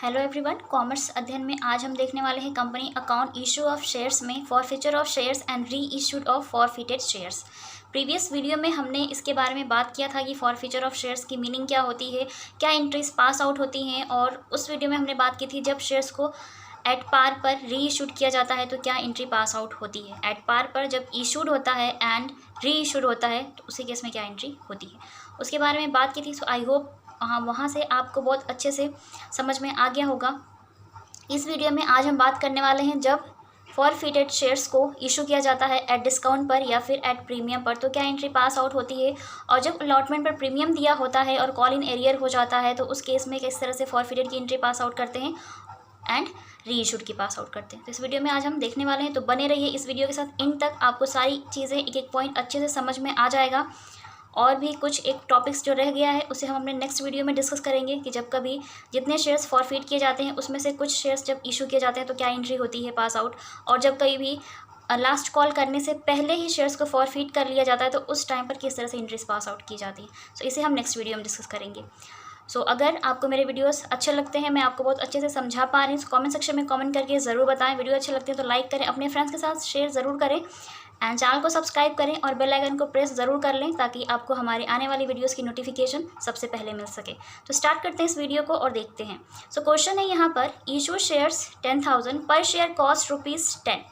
Hello everyone, commerce अध्ययन में आज हम देखने वाले हैं company account issue of shares में forfeiture of shares and re issued of forfeited shares. Previous video में हमने इसके बारे में बात किया था कि फॉरफीचर ऑफ शेयर्स की मीनिंग क्या होती है, क्या एंट्रीज पास आउट होती हैं, और उस वीडियो में हमने बात की थी जब शेयर्स को एट पार पर री इशूड किया जाता है तो क्या एंट्री पास आउट होती है। एट पार पर जब इशूड होता है एंड री इशूड होता है तो उसी केस में क्या एंट्री होती है, उसके बारे में बात की थी। सो आई होप वहाँ से आपको बहुत अच्छे से समझ में आ गया होगा। इस वीडियो में आज हम बात करने वाले हैं जब फॉरफिटेड शेयर्स को इशू किया जाता है एट डिस्काउंट पर या फिर एट प्रीमियम पर तो क्या एंट्री पास आउट होती है, और जब अलॉटमेंट पर प्रीमियम दिया होता है और कॉल इन एरियर हो जाता है तो उस केस में किस तरह से फॉरफिटेड की एंट्री पास आउट करते हैं एंड री इशूड की पास आउट करते हैं। तो इस वीडियो में आज हम देखने वाले हैं, तो बने रहिए इस वीडियो के साथ एंड तक। आपको सारी चीज़ें एक एक पॉइंट अच्छे से समझ में आ जाएगा। और भी कुछ एक टॉपिक्स जो रह गया है उसे हम अपने नेक्स्ट वीडियो में डिस्कस करेंगे कि जब कभी जितने शेयर्स फॉरफिट किए जाते हैं उसमें से कुछ शेयर्स जब इशू किए जाते हैं तो क्या एंट्री होती है पास आउट, और जब कहीं भी लास्ट कॉल करने से पहले ही शेयर्स को फॉरफिट कर लिया जाता है तो उस टाइम पर किस तरह से एंट्रीज पास आउट की जाती है। सो इसे हम नेक्स्ट वीडियो में डिस्कस करेंगे। सो अगर आपको मेरे वीडियोस अच्छे लगते हैं, मैं आपको बहुत अच्छे से समझा पा रही हूँ, कमेंट सेक्शन में कमेंट करके ज़रूर बताएं। वीडियो अच्छे लगते हैं तो लाइक करें, अपने फ्रेंड्स के साथ शेयर ज़रूर करें एंड चैनल को सब्सक्राइब करें और बेल आइकन को प्रेस ज़रूर कर लें ताकि आपको हमारे आने वाली वीडियोस की नोटिफिकेशन सबसे पहले मिल सके। तो स्टार्ट करते हैं इस वीडियो को और देखते हैं। सो क्वेश्चन है यहाँ पर, इशू शेयर्स 10,000 पर शेयर कॉस्ट ₹10।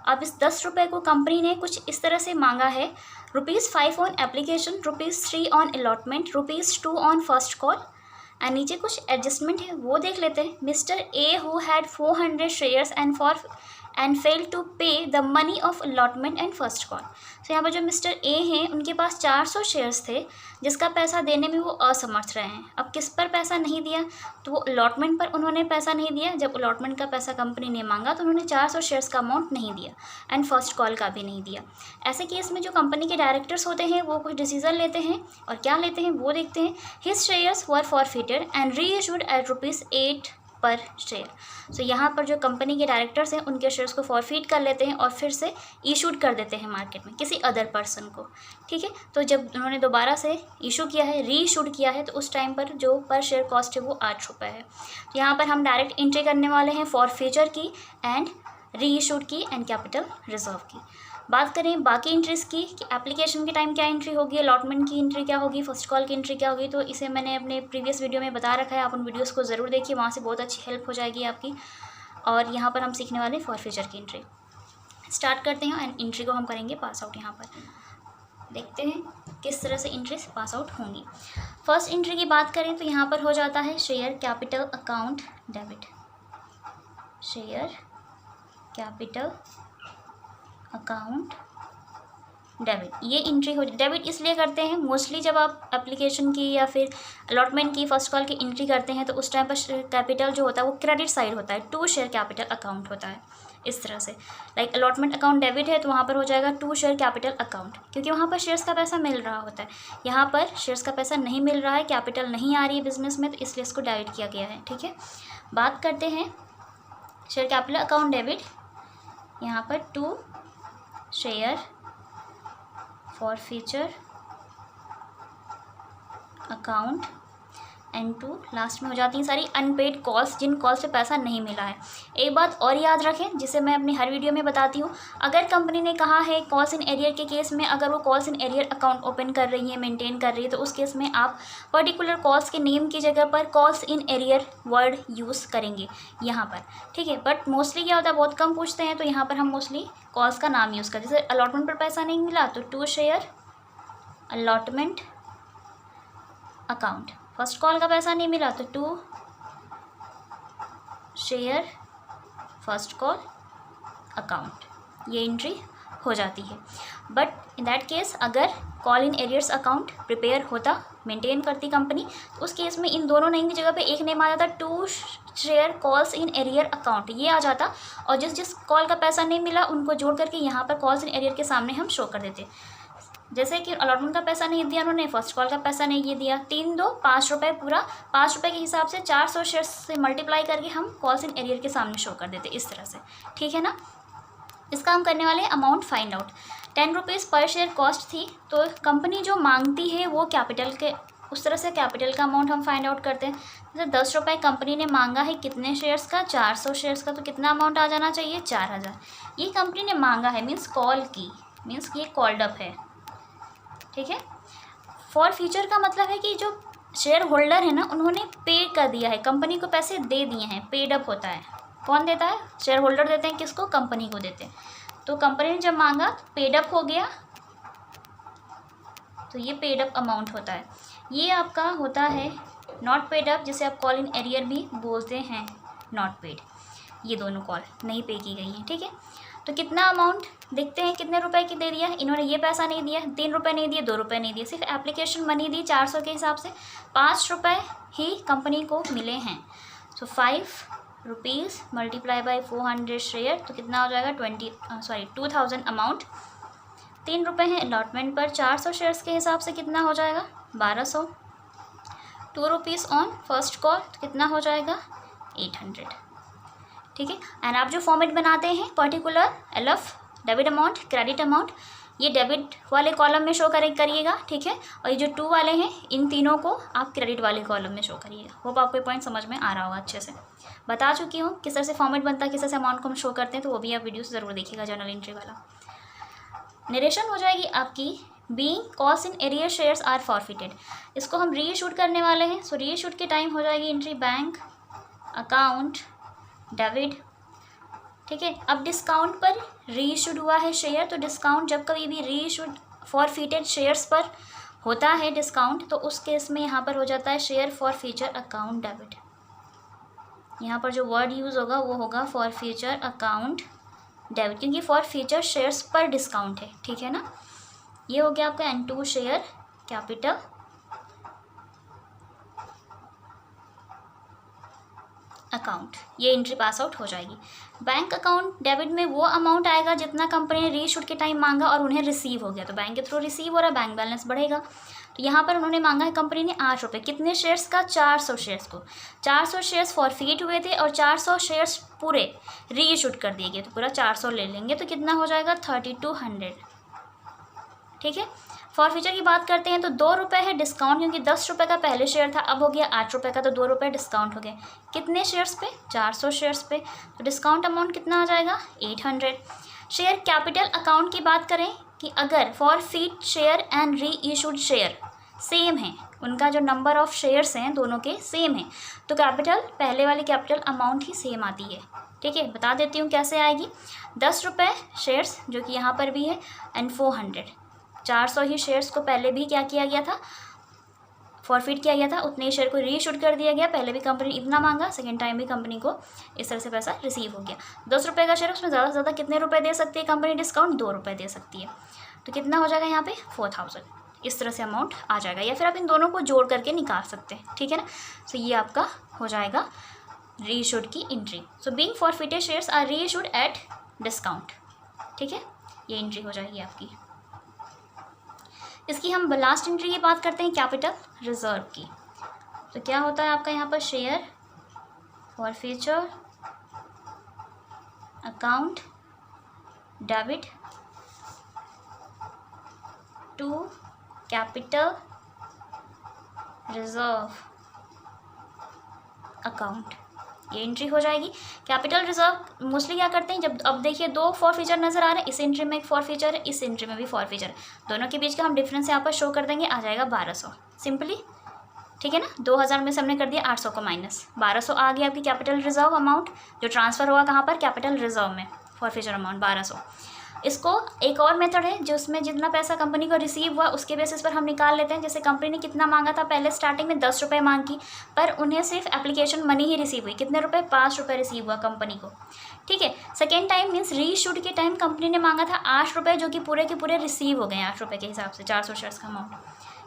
अब इस 10 रुपये को कंपनी ने कुछ इस तरह से मांगा है, ₹5 on application, ₹3 on allotment, ₹2 on first call and नीचे कुछ एडजस्टमेंट है वो देख लेते हैं। Mister A who had 400 shares and fail to pay the money of allotment and first call. तो यहाँ पर जो मिस्टर ए हैं उनके पास 400 शेयर्स थे जिसका पैसा देने में वो असमर्थ रहे हैं। अब किस पर पैसा नहीं दिया, तो वो अलॉटमेंट पर उन्होंने पैसा नहीं दिया। जब अलॉटमेंट का पैसा कंपनी ने मांगा तो उन्होंने 400 शेयर्स का अमाउंट नहीं दिया एंड फर्स्ट कॉल का भी नहीं दिया। ऐसे केस में जो कंपनी के डायरेक्टर्स होते हैं वो कुछ डिसीजन लेते हैं, और क्या लेते हैं वो देखते हैं। His shares were forfeited and re issued at ₹8 पर शेयर। सो यहाँ पर जो कंपनी के डायरेक्टर्स हैं उनके शेयर्स को फॉरफिट कर लेते हैं और फिर से इशूड कर देते हैं मार्केट में किसी अदर पर्सन को। ठीक है, तो जब उन्होंने दोबारा से इशू किया है, री इशूड किया है, तो उस टाइम पर जो पर शेयर कॉस्ट है वो 8 रुपये है। तो यहाँ पर हम डायरेक्ट एंट्री करने वाले हैं फॉरफीचर की एंड री इशूड की एंड कैपिटल रिजर्व की। बात करें बाकी एंट्रीज की कि एप्लीकेशन के टाइम क्या एंट्री होगी, अलॉटमेंट की एंट्री क्या होगी, फर्स्ट कॉल की एंट्री क्या होगी, तो इसे मैंने अपने प्रीवियस वीडियो में बता रखा है। आप उन वीडियोस को ज़रूर देखिए, वहाँ से बहुत अच्छी हेल्प हो जाएगी आपकी। और यहाँ पर हम सीखने वाले फॉरफीचर की एंट्री स्टार्ट करते हैं एंड एंट्री को हम करेंगे पास आउट। यहाँ पर देखते हैं किस तरह से एंट्रीज पास आउट होंगी। फर्स्ट एंट्री की बात करें तो यहाँ पर हो जाता है share capital account debit. Share capital account debit, ये एंट्री हो। डेबिट इसलिए करते हैं मोस्टली जब आप एप्लीकेशन की या फिर अलॉटमेंट की फर्स्ट कॉल की एंट्री करते हैं तो उस टाइम पर कैपिटल जो होता है वो क्रेडिट साइड होता है, टू शेयर कैपिटल अकाउंट होता है इस तरह से। लाइक अलॉटमेंट अकाउंट डेबिट है तो वहाँ पर हो जाएगा टू शेयर कैपिटल अकाउंट, क्योंकि वहाँ पर शेयर्स का पैसा मिल रहा होता है। यहाँ पर शेयर्स का पैसा नहीं मिल रहा है, कैपिटल नहीं आ रही है बिजनेस में, तो इसलिए इसको डेबिट किया गया है। ठीक है, बात करते हैं शेयर कैपिटल अकाउंट डेबिट। यहाँ पर to share forfeiture account and to last में हो जाती हैं सारी अनपेड कॉल्स, जिन कॉल्स पे पैसा नहीं मिला है। एक बात और याद रखें जिसे मैं अपनी हर वीडियो में बताती हूँ, अगर कंपनी ने कहा है कॉल्स इन एरियर के केस में, अगर वो calls in arrear account open कर रही है, मेंटेन कर रही है, तो उस केस में आप पर्टिकुलर कॉल्स के नेम की जगह पर calls in arrear word use करेंगे यहाँ पर। ठीक है, बट मोस्टली क्या होता है, बहुत कम पूछते हैं, तो यहाँ पर हम मोस्टली कॉल्स का नाम यूज़ करें। जैसे अलॉटमेंट पर पैसा नहीं मिला तो to share allotment account, first call का पैसा नहीं मिला तो to share first call account, ये एंट्री हो जाती है। बट इन दैट केस अगर call in arrears account prepare होता, मेंटेन करती कंपनी, तो उस केस में इन दोनों नेम की जगह पे एक नेम आ जाता, to share calls in arrear account, ये आ जाता, और जिस कॉल का पैसा नहीं मिला उनको जोड़ करके यहाँ पर कॉल्स इन एरियर के सामने हम शो कर देते। जैसे कि अलॉटमेंट का पैसा नहीं दिया उन्होंने, फर्स्ट कॉल का पैसा नहीं ये दिया, 3 2 5 रुपये, पूरा 5 रुपये के हिसाब से 400 शेयर्स से मल्टीप्लाई करके हम कॉल्स इन एरियर के सामने शो कर देते इस तरह से। ठीक है ना, इसका हम करने वाले अमाउंट फाइंड आउट। ₹10 पर शेयर कॉस्ट थी, तो कंपनी जो मांगती है वो कैपिटल के उस तरह से कैपिटल का अमाउंट हम फाइंड आउट करते हैं। जैसे 10 रुपये कंपनी ने मांगा है कितने शेयर्स का, 400 शेयर्स का, तो कितना अमाउंट आ जाना चाहिए, 4000। ये कंपनी ने मांगा है मीन्स कॉल की, मीन्स ये कॉल्ड अप है, ठीक है। फॉर फ्यूचर का मतलब है कि जो शेयर होल्डर है ना, उन्होंने पे कर दिया है, कंपनी को पैसे दे दिए हैं, पेड अप होता है। कौन देता है, शेयर होल्डर देते हैं, किसको, कंपनी को देते हैं। तो कंपनी ने जब मांगा पेड अप हो गया, तो ये पेड अप अमाउंट होता है। ये आपका होता है नॉट पेड अप, जिसे आप कॉल इन एरियर भी बोलते हैं, नॉट पेड। ये दोनों कॉल नहीं पे की गई हैं, ठीक है। तो कितना अमाउंट देखते हैं, कितने रुपए की दे दिया है इन्होंने, ये पैसा नहीं दिया, 3 रुपये नहीं दिए, 2 रुपये नहीं दिए, सिर्फ एप्लीकेशन मनी दी 400 के हिसाब से, 5 रुपये ही कंपनी को मिले हैं। तो 5 रुपीज़ मल्टीप्लाई बाई 400 शेयर, तो कितना हो जाएगा 2000 अमाउंट। 3 रुपये हैं अलॉटमेंट पर, 400 शेयर्स के हिसाब से कितना हो जाएगा 1200। 2 रुपीज़ ऑन फर्स्ट कॉल, तो कितना हो जाएगा 800, ठीक है। एंड आप जो फॉर्मेट बनाते हैं particular LF debit amount, credit amount, ये डेबिट वाले कॉलम में शो करिएगा, ठीक है। और ये जो 2 वाले हैं, इन तीनों को आप क्रेडिट वाले कॉलम में शो करिएगा। होप आपको पॉइंट समझ में आ रहा होगा, अच्छे से बता चुकी हूँ किस तरह से फॉर्मेट बनता है, किस तरह से अमाउंट को हम शो करते हैं, तो वो भी आप वीडियो से ज़रूर देखिएगा, जर्नल एंट्री वाला। नरेशन हो जाएगी आपकी being cost in arrear shares are forfeited, इसको हम रीइशूड करने वाले हैं। सो रीइशूड के टाइम हो जाएगी एंट्री बैंक अकाउंट डेबिट, ठीक है। अब डिस्काउंट पर रीइशूड हुआ है शेयर, तो डिस्काउंट जब कभी भी रीइशूड फॉरफिटेड शेयर्स पर होता है डिस्काउंट, तो उस केस में यहाँ पर हो जाता है share forfeiture account debit. यहाँ पर जो वर्ड यूज़ होगा वो होगा फॉर फ्यूचर अकाउंट डेबिट, क्योंकि फॉर फ्यूचर शेयर्स पर डिस्काउंट है, ठीक है ना। ये हो गया आपका N2 शेयर कैपिटल अकाउंट, ये एंट्री पास आउट हो जाएगी। बैंक अकाउंट डेबिट में वो अमाउंट आएगा जितना कंपनी ने रीइशूड के टाइम मांगा और उन्हें रिसीव हो गया, तो बैंक के थ्रू रिसीव हो रहा है, बैंक बैलेंस बढ़ेगा। तो यहाँ पर उन्होंने मांगा है कंपनी ने 8 रुपये, कितने शेयर्स का, 400 शेयर्स को। 400 शेयर्स फॉरफिट हुए थे और 400 शेयर्स पूरे रीइशूड कर दिए गए, तो पूरा 400 ले लेंगे, तो कितना हो जाएगा 3200, ठीक है। फॉर फ्यूचर की बात करते हैं तो 2 रुपये है डिस्काउंट, क्योंकि 10 रुपये का पहले शेयर था, अब हो गया 8 रुपये का, तो 2 रुपये डिस्काउंट हो गए। कितने शेयर्स पे, 400 शेयर्स पे, तो डिस्काउंट अमाउंट कितना आ जाएगा 800। शेयर कैपिटल अकाउंट की बात करें कि अगर forfeit share and re issued share same है, उनका जो नंबर ऑफ शेयर्स हैं दोनों के सेम है, तो कैपिटल पहले वाली कैपिटल अमाउंट ही सेम आती है, ठीक है। बता देती हूँ कैसे आएगी। 10 रुपये शेयर्स जो कि यहाँ पर भी है, एंड 400 ही शेयर्स को पहले भी क्या किया गया था, फॉरफिट किया गया था, उतने ही शेयर को रीइशूड कर दिया गया। पहले भी कंपनी इतना मांगा, सेकेंड टाइम भी कंपनी को इस तरह से पैसा रिसीव हो गया। 10 रुपये का शेयर, उसमें ज़्यादा से ज़्यादा कितने रुपए दे सकती है कंपनी डिस्काउंट, 2 रुपये दे सकती है, तो कितना हो जाएगा यहाँ पे 4000, इस तरह से अमाउंट आ जाएगा। या फिर आप इन दोनों को जोड़ करके निकाल सकते हैं, ठीक है ना। सो ये आपका हो जाएगा रीइशूड की entry. So being forfeited shares are reissued at discount, ठीक है, ये एंट्री हो जाएगी आपकी। इसकी हम लास्ट एंट्री की बात करते हैं कैपिटल रिजर्व की। तो क्या होता है आपका यहाँ पर share forfeiture account debit to capital reserve account, ये एंट्री हो जाएगी। कैपिटल रिजर्व मोस्टली क्या करते हैं, जब अब देखिए 2 फॉर फ्यूचर नज़र आ रहे हैं, इस एंट्री में एक फॉर फ्यूचर है, इस एंट्री में भी फॉर फ्यूचर है, दोनों के बीच का हम डिफरेंस यहाँ पर शो कर देंगे, आ जाएगा 1200 सिंपली, ठीक है ना। 2000 में से हमने कर दिया 800 को माइनस, 1200 आ गया आपकी कैपिटल रिजर्व अमाउंट, जो ट्रांसफ़र होगा कहाँ पर, कैपिटल रिजर्व में, फॉर फ्यूचर अमाउंट 1200। इसको एक और मेथड है जो उसमें जितना पैसा कंपनी को रिसीव हुआ उसके बेसिस पर हम निकाल लेते हैं। जैसे कंपनी ने कितना मांगा था, पहले स्टार्टिंग में 10 रुपये मांग की, पर उन्हें सिर्फ एप्लीकेशन मनी ही रिसीव हुई, कितने रुपए, 5 रुपये रिसीव हुआ कंपनी को, ठीक है। सेकेंड टाइम मीन्स रीइशूड के टाइम कंपनी ने मांगा था 8 रुपये, जो कि पूरे के पूरे रिसीव हो गए 8 रुपये के हिसाब से, 400 शेयर्स का अमाउंट,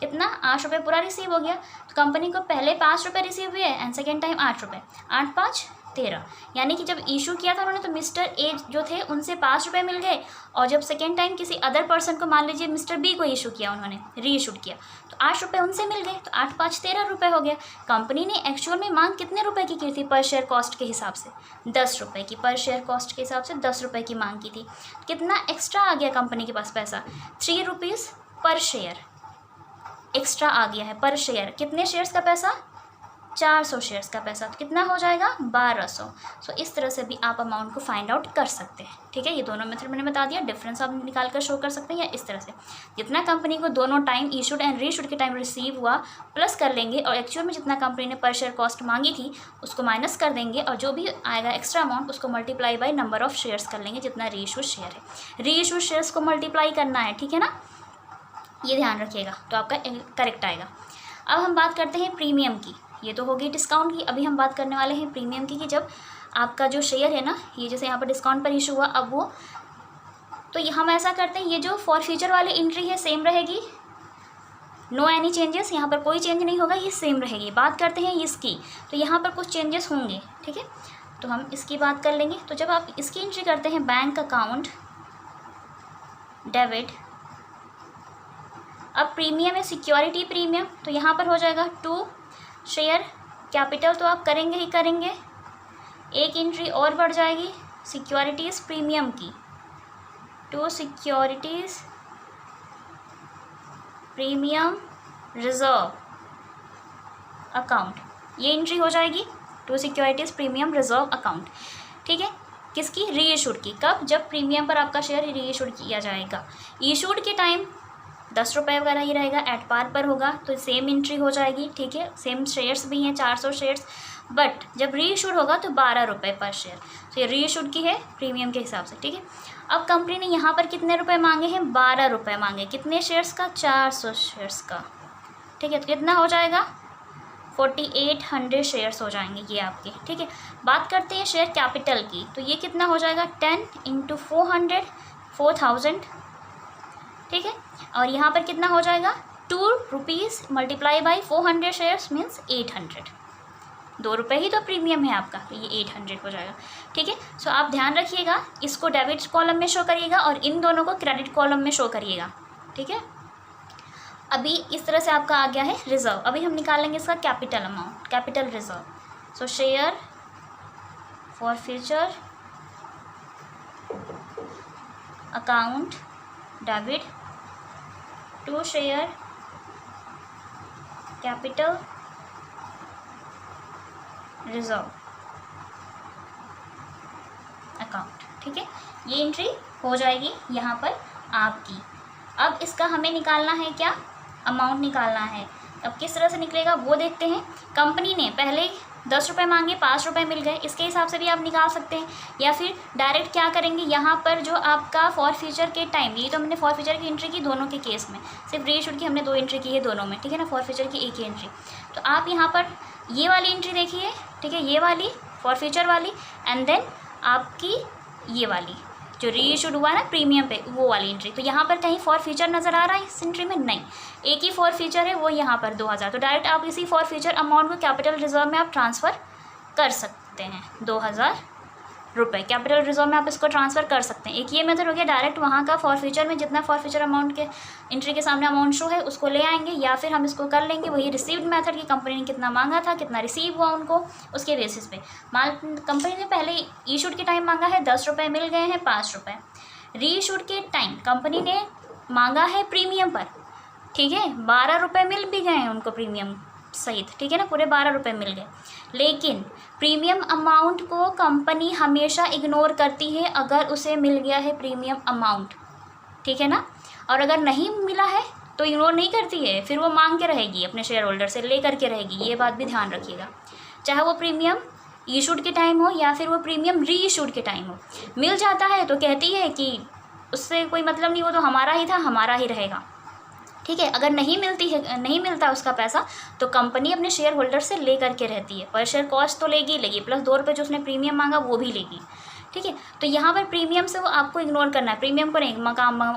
कितना 8 रुपये पूरा रिसीव हो गया। तो कंपनी को पहले 5 रुपये रिसीव हुए एंड सेकेंड टाइम 8 रुपये, 8 5 13, यानी कि जब इशू किया था उन्होंने तो मिस्टर ए जो थे उनसे 5 रुपये मिल गए, और जब सेकेंड टाइम किसी अदर पर्सन को, मान लीजिए मिस्टर बी को इशू किया, उन्होंने रीइशूड किया, तो 8 रुपये उनसे मिल गए, तो 8 5 13 रुपये हो गया। कंपनी ने एक्चुअल में मांग कितने रुपए की थी पर शेयर कॉस्ट के हिसाब से, 10 रुपये की, पर शेयर कॉस्ट के हिसाब से 10 रुपये की मांग की थी। कितना एक्स्ट्रा आ गया कंपनी के पास पैसा, 3 रुपीज़ पर शेयर, एक्स्ट्रा आ गया है पर शेयर। कितने शेयर्स का पैसा? 400 शेयर्स का पैसा। तो कितना हो जाएगा? 1200। सो इस तरह से भी आप अमाउंट को फाइंड आउट कर सकते हैं। ठीक है, ये दोनों मेथड मैंने बता दिया। डिफरेंस आप निकाल कर शो कर सकते हैं या इस तरह से जितना कंपनी को दोनों टाइम इशूड एंड रीइशूड के टाइम रिसीव हुआ प्लस कर लेंगे और एक्चुअल में जितना कंपनी ने पर शेयर कॉस्ट मांगी थी उसको माइनस कर देंगे और जो भी आएगा एक्स्ट्रा अमाउंट उसको multiply by number of shares कर लेंगे जितना रीइशूड शेयर है। रीइशूड शेयर्स को मल्टीप्लाई करना है, ठीक है ना, ये ध्यान रखिएगा तो आपका करेक्ट आएगा। अब हम बात करते हैं प्रीमियम की। ये तो होगी डिस्काउंट की। अभी हम बात करने वाले हैं प्रीमियम की कि जब आपका जो शेयर है ना, ये जैसे यहाँ पर डिस्काउंट पर इशू हुआ, अब वो तो हम ऐसा करते हैं, ये जो फॉर फ्यूचर वाली एंट्री है सेम रहेगी, नो एनी चेंजेस, यहाँ पर कोई चेंज नहीं होगा, ये सेम रहेगी। बात करते हैं इसकी, तो यहाँ पर कुछ चेंजेस होंगे। ठीक है, तो हम इसकी बात कर लेंगे। तो जब आप इसकी एंट्री करते हैं बैंक अकाउंट डेबिट, अब प्रीमियम है सिक्योरिटी प्रीमियम, तो यहाँ पर हो जाएगा 2 शेयर कैपिटल, तो आप करेंगे ही करेंगे। एक एंट्री और बढ़ जाएगी सिक्योरिटीज़ प्रीमियम की, 2 सिक्योरिटीज़ प्रीमियम रिजर्व अकाउंट, ये एंट्री हो जाएगी 2 सिक्योरिटीज़ प्रीमियम रिजर्व अकाउंट। ठीक है, किसकी? रीइशूड की। कब? जब प्रीमियम पर आपका शेयर रीइशूड किया जाएगा। इशूड के टाइम 10 रुपये वगैरह ही रहेगा, एट पार पर होगा तो सेम एंट्री हो जाएगी। ठीक है, सेम शेयर्स भी हैं 400 शेयर्स, बट जब रीइशूड होगा तो 12 रुपये पर शेयर। तो ये रीइशूड की है प्रीमियम के हिसाब से। ठीक है, अब कंपनी ने यहाँ पर कितने रुपए मांगे हैं? 12 रुपये मांगे। कितने शेयर्स का? 400 शेयर्स का। ठीक है, तो कितना हो जाएगा? 4800 शेयर्स हो जाएंगे ये आपके। ठीक है, बात करते हैं शेयर कैपिटल की, तो ये कितना हो जाएगा? 10 × 400, 4000। ठीक है, और यहाँ पर कितना हो जाएगा? 2 rupees multiply by 400 shares means 800। 2 रुपये ही तो प्रीमियम है आपका, तो ये 800 हो जाएगा। ठीक है, सो आप ध्यान रखिएगा, इसको डेबिट कॉलम में शो करिएगा और इन दोनों को क्रेडिट कॉलम में शो करिएगा। ठीक है, अभी इस तरह से आपका आ गया है रिजर्व। अभी हम निकालेंगे इसका कैपिटल अमाउंट, कैपिटल रिजर्व। सो share forfeiture account debit 2 share capital reserve account. ठीक है, ये एंट्री हो जाएगी यहाँ पर आपकी। अब इसका हमें निकालना है क्या? अमाउंट निकालना है। अब किस तरह से निकलेगा वो देखते हैं। कंपनी ने पहले 10 रुपये मांगे, 5 रुपये मिल गए, इसके हिसाब से भी आप निकाल सकते हैं। या फिर डायरेक्ट क्या करेंगे, यहाँ पर जो आपका फॉर फ्यूचर के टाइम, ये तो हमने फॉर फ्यूचर की एंट्री की दोनों के केस में, सिर्फ रीइशूड की हमने 2 एंट्री की है दोनों में। ठीक है ना, फॉर फ्यूचर की एक ही एंट्री। तो आप यहाँ पर ये वाली एंट्री देखिए, ठीक है, ये वाली फॉर फ्यूचर वाली, एंड देन आपकी ये वाली जो रीइशूड हुआ है ना प्रीमियम पे, वो वाली एंट्री। तो यहाँ पर कहीं फॉर फ्यूचर नज़र आ रहा है इस एंट्री में? नहीं, एक ही फॉर फ्यूचर है, वो यहाँ पर 2000। तो डायरेक्ट आप इसी फॉर फ्यूचर अमाउंट को कैपिटल रिजर्व में आप ट्रांसफ़र कर सकते हैं। 2000 रुपये कैपिटल रिजर्व में आप इसको ट्रांसफ़र कर सकते हैं। एक ये मेथड हो गया, डायरेक्ट वहाँ का फॉर फ्यूचर में जितना फॉर फ्यूचर अमाउंट के एंट्री के सामने अमाउंट शो है उसको ले आएंगे, या फिर हम इसको कर लेंगे वही रिसीव्ड मेथड की, कंपनी ने कितना मांगा था, कितना रिसीव हुआ उनको, उसके बेसिस पे। माल कंपनी ने पहले इशूड के टाइम मांगा है 10 रुपये, मिल गए हैं 5 रुपये। रीइशूड के टाइम कंपनी ने मांगा है प्रीमियम पर, ठीक है, 12 रुपये मिल भी गए हैं उनको प्रीमियम सहित। ठीक है ना, पूरे 12 रुपये मिल गए। लेकिन प्रीमियम अमाउंट को कंपनी हमेशा इग्नोर करती है अगर उसे मिल गया है प्रीमियम अमाउंट। ठीक है ना, और अगर नहीं मिला है तो इग्नोर नहीं करती है, फिर वो मांग के रहेगी, अपने शेयर होल्डर से ले करके रहेगी। ये बात भी ध्यान रखिएगा, चाहे वो प्रीमियम इशूड के टाइम हो या फिर वो प्रीमियम री इशूड के टाइम हो। मिल जाता है तो कहती है कि उससे कोई मतलब नहीं, वो तो हमारा ही था, हमारा ही रहेगा। ठीक है, अगर नहीं मिलता उसका पैसा तो कंपनी अपने शेयर होल्डर से ले करके रहती है। पर शेयर कॉस्ट तो लेगी प्लस 2 रुपये जो उसने प्रीमियम मांगा वो भी लेगी। ठीक है, तो यहाँ पर प्रीमियम से वो आपको इग्नोर करना है, प्रीमियम को नहीं।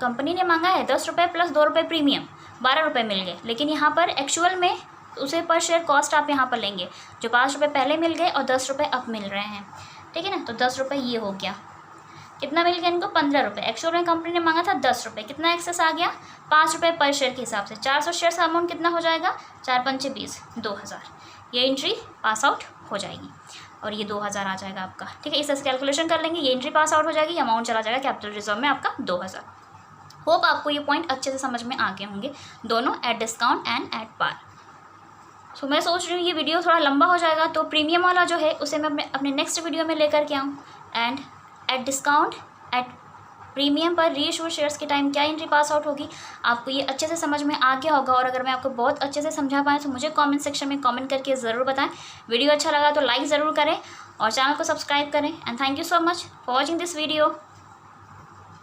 कंपनी ने मांगा है 10 रुपये प्लस 2 रुपये प्रीमियम, 12 रुपये मिल गए, लेकिन यहाँ पर एक्चुअल में उसे पर शेयर कॉस्ट आप यहाँ पर लेंगे, जो 5 रुपये पहले मिल गए और 10 रुपये अब मिल रहे हैं। ठीक है ना, तो 10 रुपये ये हो गया। कितना मिल गया इनको? 15 रुपये। एक्चुअल में कंपनी ने मांगा था 10 रुपये, कितना एक्सेस आ गया? 5 रुपये पर शेयर के हिसाब से। 400 शेयर का अमाउंट कितना हो जाएगा? 4 पंचे 20, 2000। ये एंट्री पास आउट हो जाएगी और ये 2000 आ जाएगा आपका। ठीक है, इस तरह से कैलकुलेशन कर लेंगे, ये एंट्री पास आउट हो जाएगी, अमाउंट चला जाएगा कैपिटल रिजर्व में आपका 2000। होप आपको ये पॉइंट अच्छे से समझ में आ गए होंगे, दोनों at discount and at par. So मैं सोच रही हूँ ये वीडियो थोड़ा लंबा हो जाएगा, तो प्रीमियम वाला जो है उसे मैं अपने नेक्स्ट वीडियो में लेकर के आऊँ। And at discount at premium पर रीइश्यूड शेयर्स के टाइम क्या एंट्री पास आउट होगी, आपको ये अच्छे से समझ में आ गया होगा। और अगर मैं आपको बहुत अच्छे से समझा पाएँ तो मुझे कमेंट सेक्शन में कमेंट करके ज़रूर बताएं। वीडियो अच्छा लगा तो लाइक ज़रूर करें और चैनल को सब्सक्राइब करें। And thank you so much for watching this video.